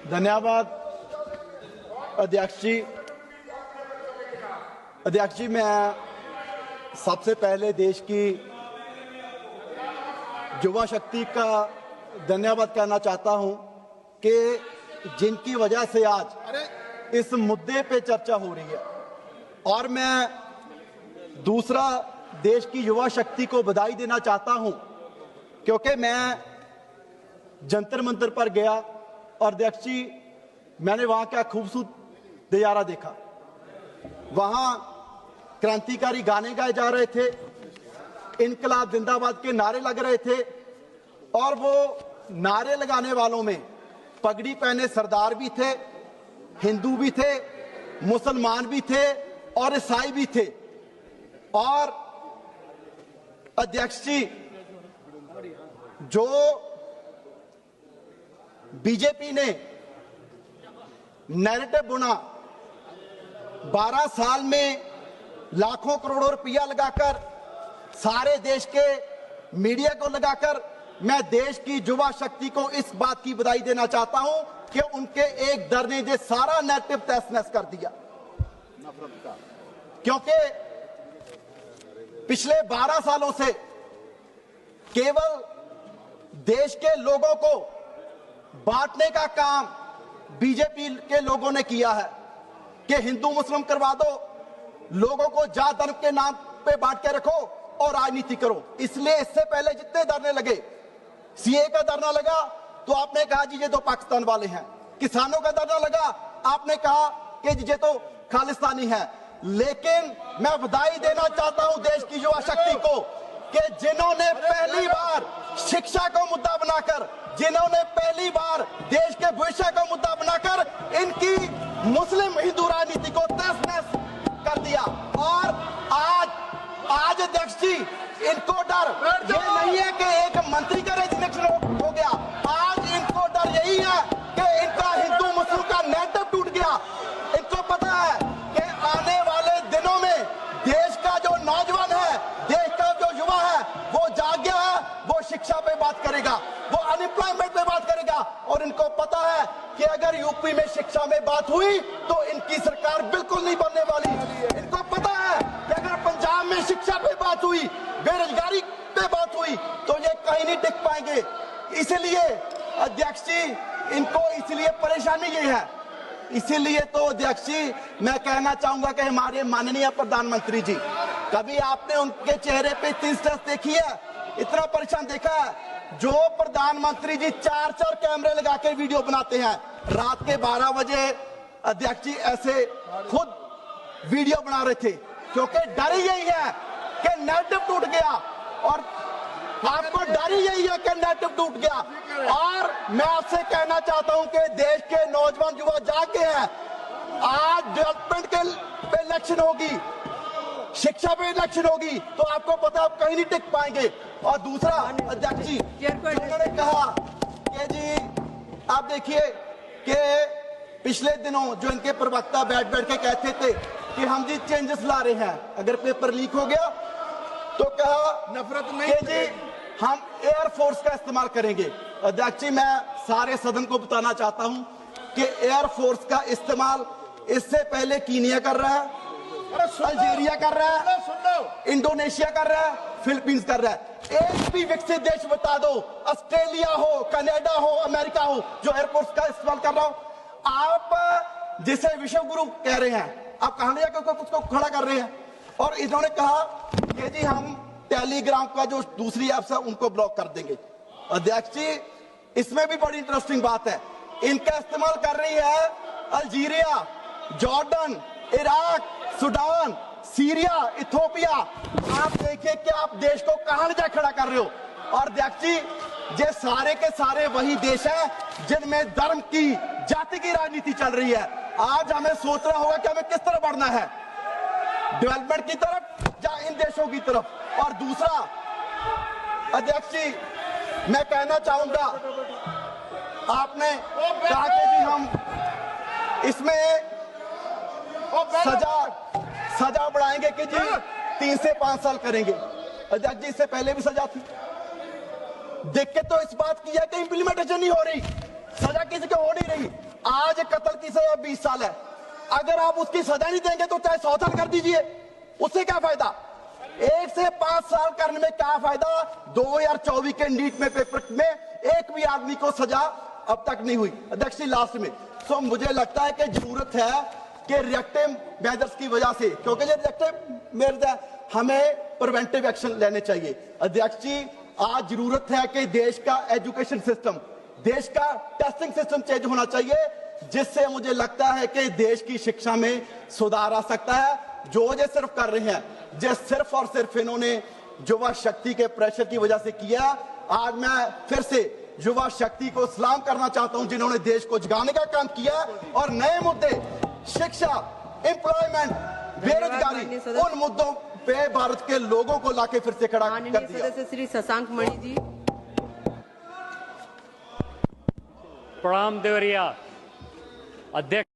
धन्यवाद अध्यक्ष जी। अध्यक्ष जी, मैं सबसे पहले देश की युवा शक्ति का धन्यवाद करना चाहता हूं कि जिनकी वजह से आज इस मुद्दे पे चर्चा हो रही है, और मैं दूसरा देश की युवा शक्ति को बधाई देना चाहता हूं क्योंकि मैं जंतर मंतर पर गया और अध्यक्ष जी मैंने वहां का खूबसूरत नजारा देखा। वहां क्रांतिकारी गाने गाए जा रहे थे, इनकलाब जिंदाबाद के नारे लग रहे थे, और वो नारे लगाने वालों में पगड़ी पहने सरदार भी थे, हिंदू भी थे, मुसलमान भी थे और ईसाई भी थे। और अध्यक्ष जी, जो बीजेपी ने नैरेटिव बुना, 12 साल में लाखों करोड़ों रुपया लगाकर, सारे देश के मीडिया को लगाकर, मैं देश की युवा शक्ति को इस बात की बधाई देना चाहता हूं कि उनके एक डर ने जो सारा नैरेटिव तहस नहस कर दिया। क्योंकि पिछले 12 सालों से केवल देश के लोगों को बांटने का काम बीजेपी के लोगों ने किया है कि हिंदू मुस्लिम करवा दो, लोगों को जात धर्म के नाम पे बांट के रखो और राजनीति करो। इसलिए इससे पहले जितने धरने लगे, सीए का धरना लगा तो आपने कहा जी ये तो पाकिस्तान वाले हैं, किसानों का धरना लगा आपने कहा कि ये तो खालिस्तानी है। लेकिन मैं बधाई देना चाहता हूं देश की युवा शक्ति को कि जिन्होंने पहली बार शिक्षा को मुद्दा बनाकर, जिन्होंने पहली बार देश के भविष्य को मुद्दा बनाकर इनकी मुस्लिम हिंदू राजनीति को तहस नहस कर दिया। और आज अध्यक्ष जी, इनको डर ये नहीं है कि एक मंत्री का रेजिग्नेशन हो गया, आज इनको डर यही है कि इनका हिंदू मुस्लिम का नैरेटिव टूट गया। इनको पता है कि आने वाले दिनों में देश का जो नौजवान है, देश का जो युवा है, वो जाग गया है, वो शिक्षा पे बात करेगा, वो अनएम्प्लॉयमेंट पे बात करेगा। और इनको पता है कि अगर यूपी में शिक्षा में बात हुई तो इनकी सरकार बिल्कुल नहीं बनने वाली। इनको पता है कि अगर पंजाब में शिक्षा पे बात हुई, बेरोजगारी पे बात हुई तो ये कहीं नहीं टिक पाएंगे। इसलिए अध्यक्ष जी, इनको इसलिए परेशानी ये है। इसीलिए तो अध्यक्ष जी मैं कहना चाहूंगा कि हमारे माननीय प्रधानमंत्री जी, कभी आपने उनके चेहरे पे इतनी स्ट्रेस देखी है, इतना परेशान देखा है? जो प्रधानमंत्री जी 4 कैमरे लगा के वीडियो बनाते हैं, रात के 12 बजे अध्यक्ष जी ऐसे खुद वीडियो बना रहे थे, क्योंकि डर ही यही है कि नैरेटिव टूट गया। और आपको डर ही यही है कि नैरेटिव टूट गया। और मैं आपसे कहना चाहता हूं कि देश के नौजवान युवा जागे हैं। आज डेवलपमेंट के पे इलेक्शन होगी, शिक्षा पे इलेक्शन होगी, तो आपको पता है आप कहीं नहीं टिक पाएंगे। और दूसरा अध्यक्ष जी, उन्होंने कहा कि जी आप देखिए कि पिछले दिनों जो इनके प्रवक्ता बैठ के कहते थे कि हम जी चेंजेस ला रहे हैं, अगर पेपर लीक हो गया तो कहा नफरत नहीं कि जी हम एयरफोर्स का इस्तेमाल करेंगे। अध्यक्ष जी, मैं सारे सदन को बताना चाहता हूं कि एयरफोर्स का इस्तेमाल इससे पहले कीनिया कर रहा है, अल्जीरिया कर रहा है, इंडोनेशिया कर रहा है, फिलीपींस कर रहा है। एक भी विकसित देश बता दो, ऑस्ट्रेलिया हो, कनाडा हो, अमेरिका हो, जो एयरफोर्स का इस्तेमाल कर रहा हो। आप जिसे विश्व गुरु कह रहे हैं, आप कहां ले जाकर उसको खड़ा कर रहे हैं। और इन्होंने कहा कि जी हम टेलीग्राम का जो दूसरी ऐप्स है उनको ब्लॉक कर देंगे। अध्यक्ष जी, इसमें भी बड़ी इंटरेस्टिंग बात है, इनका इस्तेमाल कर रही है Algeria, Jordan, Iraq, Sudan, Syria, Ethiopia. आप देखिए कि आप देश को कहां ले जा खड़ा कर रहे हो। और अध्यक्ष जी, ये सारे के सारे वही देश हैं जिनमें धर्म की, जाति की राजनीति चल रही है। आज हमें सोचना होगा कि हमें किस तरह बढ़ना है, डेवलपमेंट की तरफ या इन देशों की तरफ। और दूसरा अध्यक्ष जी, मैं कहना चाहूंगा, आपने कहा कि जी हम इसमें सजा बढ़ाएंगे कि जी 3 से 5 साल करेंगे। अध्यक्ष जी, इससे पहले भी सजा थी, देख के तो इस बात की है कि इंप्लीमेंटेशन नहीं हो रही, सजा किसी को हो नहीं रही। आज कत्ल की सजा 20 साल है। अगर आप उसकी सजा नहीं देंगे तो चाहे 100 साल कर दीजिए, उससे क्या फायदा? 1 से 5 साल करने में क्या फायदा? 2024 के नीट में पेपर में एक भी आदमी को सजा अब तक नहीं हुई। अध्यक्ष जी लास्ट में सो मुझे लगता है कि जरूरत है कि रिएक्टिव मेजर्स की वजह से, क्योंकि ये रिएक्टिव मेजर्स है, हमें प्रिवेंटिव एक्शन लेने चाहिए। अध्यक्ष जी आज जरूरत है कि देश का एजुकेशन सिस्टम, देश का टेस्टिंग सिस्टम चेंज होना चाहिए, जिससे मुझे लगता है कि देश की शिक्षा में सुधार आ सकता है। जो ये सिर्फ कर रहे हैं, जो सिर्फ और सिर्फ इन्होंने युवा शक्ति के प्रेशर की वजह से किया। आज मैं फिर से युवा शक्ति को सलाम करना चाहता हूं, जिन्होंने देश को जगाने का काम किया और नए मुद्दे शिक्षा, एम्प्लॉयमेंट, बेरोजगारी, उन मुद्दों पे भारत के लोगों को लाके फिर से खड़ा कर दिया। सदस्य श्री शशांक मणि जी। प्रणाम देवरिया अध्यक्ष।